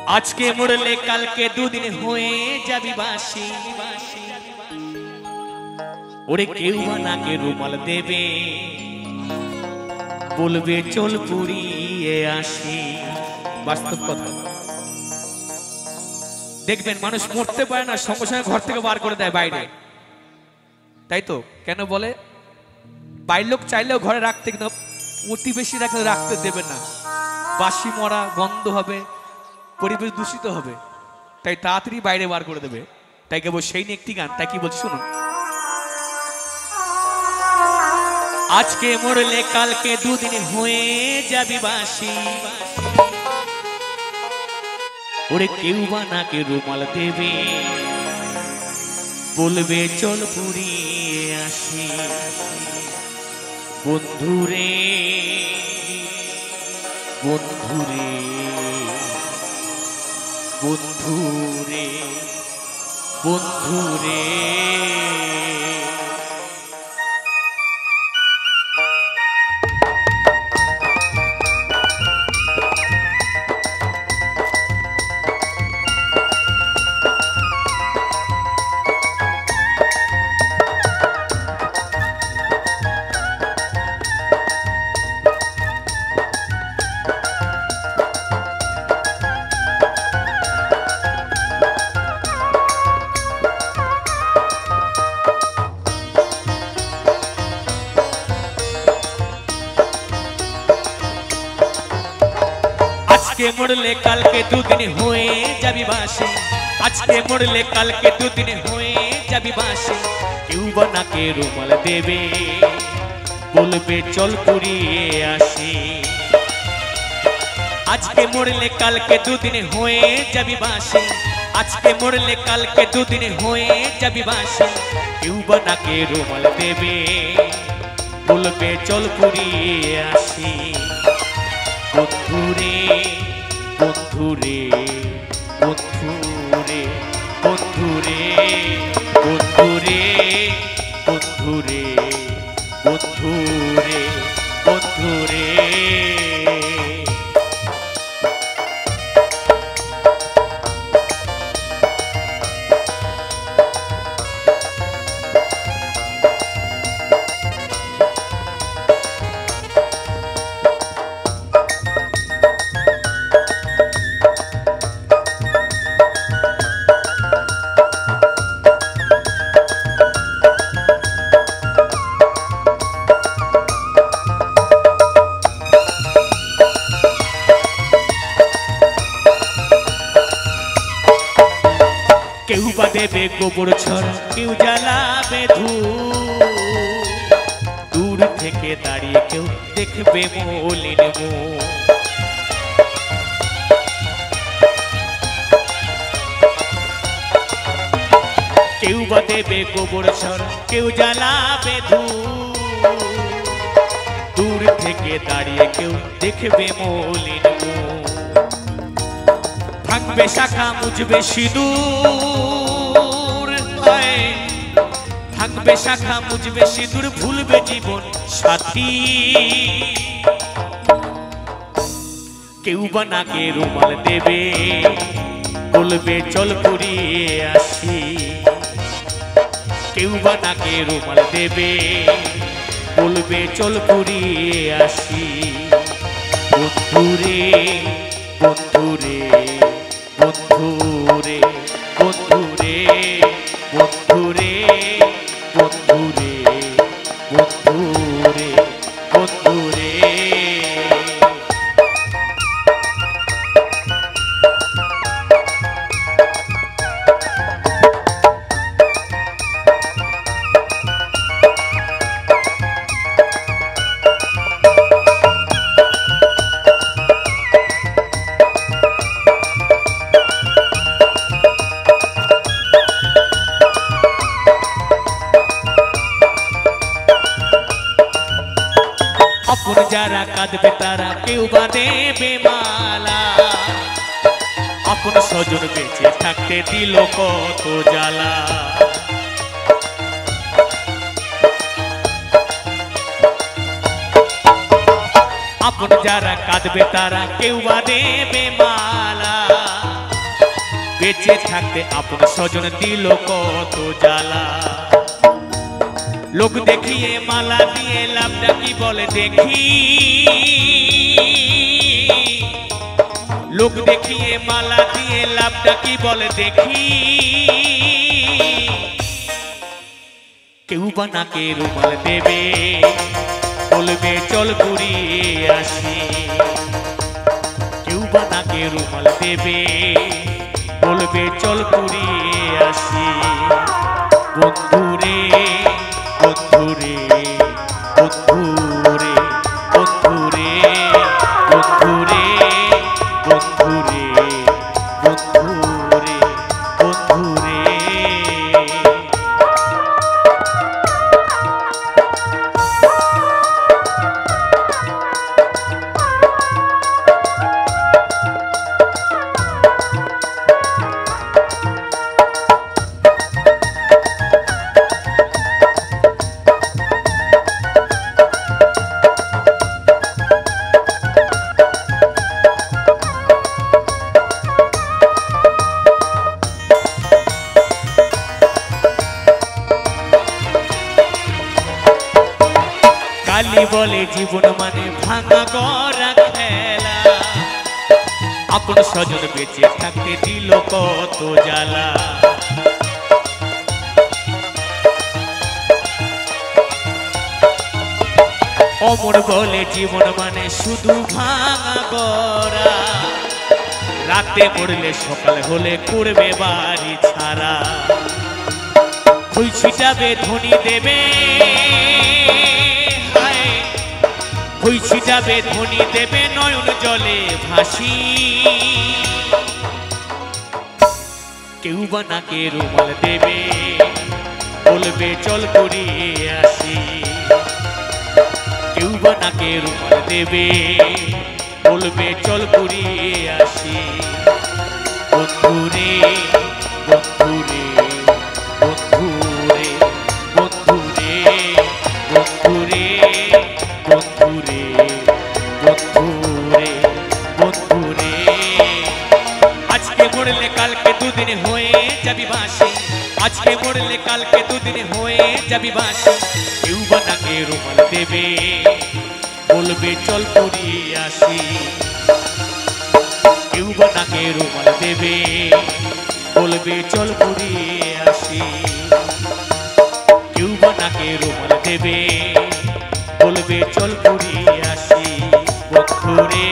आज के मुड़ले कल के दुदिन हुए जाबी बासी ओरे केउ ना के रुमाल देवे बोलबे चल पुरिए आसी वास्तव कथा देखबेन मानुष मरते पारे ना संगे संगे घर থেকে বার করে দেয় বাইরে তাই তো কেন বলে বাইরের লোক চাইলেও ঘরে রাখতে কিন্তু প্রতিবেশী রাখতে দেবে না বাসি মরা গন্ধ হবে পরিবেশ দূষিত হবে তাই তাড়াতাড়ি বাইরে বার করে দেবে তাই কেবল সেই নিয়ে একটি গান তাই কি বলছি শুনুন আজকে মরলে কালকে দুদিন হয়ে যাবি বাসি ওরে কেউ বানাকে রুমাল দেবে বলবে চল পুরিয়ে আসি বন্ধুরে বন্ধুরে বন্ধুরে বন্ধুরে আজকে মরলে কালকে দুদিন হয়ে যাবি বাসি আজকে মরলে কালকে দুদিন হয়ে যাবি বাসি কেউ বানাকে রুমাল দেবে বলবে চল পুরিয়ে আসি আজকে মরলে কালকে দুদিন হয়ে যাবি বাসি আজকে মরলে কালকে দুদিন হয়ে যাবি বাসি কেউ বানাকে রুমাল দেবে বলবে চল পুরিয়ে আসি বন্ধুরে বন্ধুরে বন্ধুরে বন্ধুরে বন্ধুরে বন্ধুরে বন্ধুরে বন্ধুরে কেউ বা দেবে গোবর ছড়া কেউ জ্বালাবে দূর থেকে দাঁড়িয়ে কেউ দেখবে মলিন কেউ বা দেবে গোবর ছড়া কেউ জ্বালাবে দূর থেকে দাঁড়িয়ে কেউ দেখবে মলিন ভাঙবে শাখা মুজবে সিঁদুর ভাঙবে শাখা মুজবে সিঁদুর ভুলবে জীবন সাথী কেউ বানাকে রুমাল দেবে বলবে চল পুরিয়ে আসি কেউ বানাকে রুমাল দেবে বলবে চল পুরিয়ে আসি বন্ধুরে বন্ধুরে বন্ধুরে বন্ধুরে বন্ধুরে বন্ধুরে বন্ধুরে বন্ধুরে আপন যারা কাঁদবে তারা কেউ বা দেবে মালা আপন স্বজন বেঁচে থাকতে দিল কত জ্বালা আপন যারা কাঁদবে তারা কেউ বা দেবে মালা বেঁচে থাকতে আপন স্বজন দিল কত জ্বালা। লোক দেখিয়ে মালা দিয়ে লাভটা কি বলে দেখি, লোক দেখিয়ে মালা দিয়ে লাভটা কি বলে দেখি। কেউ বা নাকে রুমাল দেবে, বলবে চল ঘুরিয়ে আসি। কেউ বা নাকে রুমাল দেবে, বলবে চল ঘুরিয়ে আসি। বন্ধুরে বন্ধুরে বন্ধুরে বন্ধুরে বন্ধুরে বন্ধুরে বন্ধুরে বন্ধুরে। কালি বলে জীবন মানে ভাঙা গড়া খেলা, আপন স্বজন বেঁচে থাকতে দিল কত জ্বালা। অমর বলে জীবন মানে শুধু ভাঙা গড়া, রাতে মরলে সকাল হলে করবে বাড়ি ছাড়া। খুই ছিটাবে ধনী দেবে, খুই ছিটাবে ধনী দেবে নয়ন জলে ভাসি। কেউ বা নাকে রুমাল দেবে, বলবে চল ঘুরিয়ে আসি। কেউ বা নাকে রুমাল দেবে, বলবে চল ঘুরিয়ে আসি। বন্ধুরে বন্ধুরে বন্ধুরে বন্ধুরে বন্ধুরে বন্ধুরে বন্ধুরে বন্ধুরে। আজকে মরলে কালকে দুদিন হয়ে যাবি বাঁশি, আজকে মরলে কালকে দুদিন হয়ে যাবি বাঁশি। কেউ বা নাকে রুমাল দেবে, বলবে চল ঘুরিয়ে আসি। কেউ বা নাকে রুমাল দেবে, বলবে চল ঘুরিয়ে আসি। কেউ বা নাকে রুমাল দেবে, বলবে চল ঘুরিয়ে আসি। বন্ধুরে